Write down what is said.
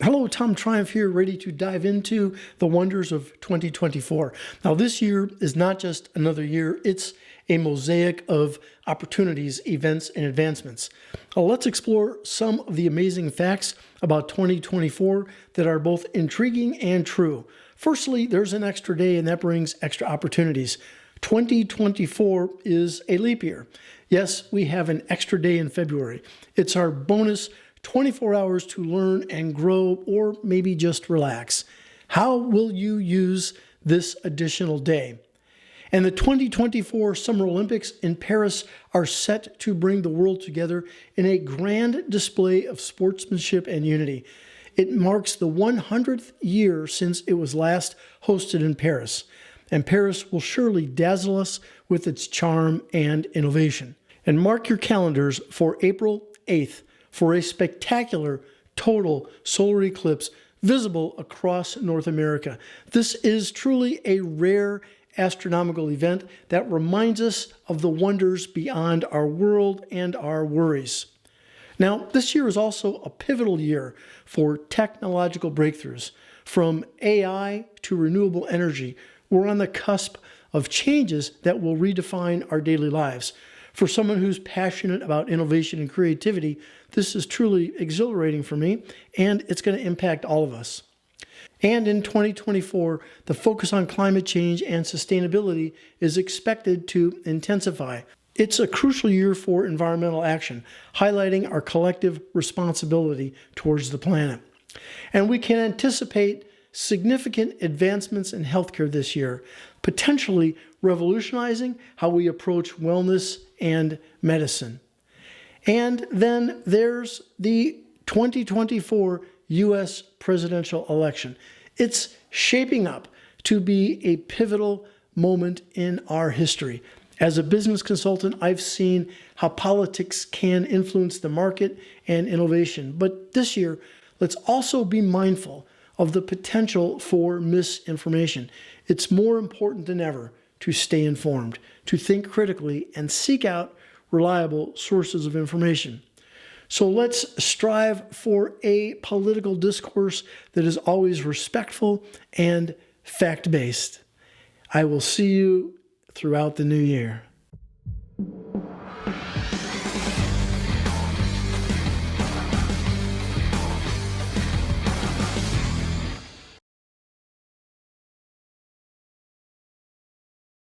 Hello, Tom Triumph here, ready to dive into the wonders of 2024. Now, this year is not just another year, it's a mosaic of opportunities, events, and advancements. Let's explore some of the amazing facts about 2024 that are both intriguing and true. Firstly, there's an extra day, and that brings extra opportunities. 2024 is a leap year. Yes, we have an extra day in February. It's our bonus 24 hours to learn and grow, or maybe just relax. How will you use this additional day? And the 2024 Summer Olympics in Paris are set to bring the world together in a grand display of sportsmanship and unity. It marks the 100th year since it was last hosted in Paris, and Paris will surely dazzle us with its charm and innovation. And mark your calendars for April 8th for a spectacular total solar eclipse visible across North America. This is truly a rare astronomical event that reminds us of the wonders beyond our world and our worries. Now, this year is also a pivotal year for technological breakthroughs. From AI to renewable energy, we're on the cusp of changes that will redefine our daily lives. For someone who's passionate about innovation and creativity, this is truly exhilarating for me, and it's going to impact all of us. And in 2024, the focus on climate change and sustainability is expected to intensify. It's a crucial year for environmental action, highlighting our collective responsibility towards the planet. And we can anticipate significant advancements in healthcare this year, potentially revolutionizing how we approach wellness and medicine. And then there's the 2024 U.S. presidential election. It's shaping up to be a pivotal moment in our history. As a business consultant, I've seen how politics can influence the market and innovation. But this year, let's also be mindful of the potential for misinformation. It's more important than ever to stay informed, to think critically, and seek out reliable sources of information. So let's strive for a political discourse that is always respectful and fact-based. I will see you throughout the new year.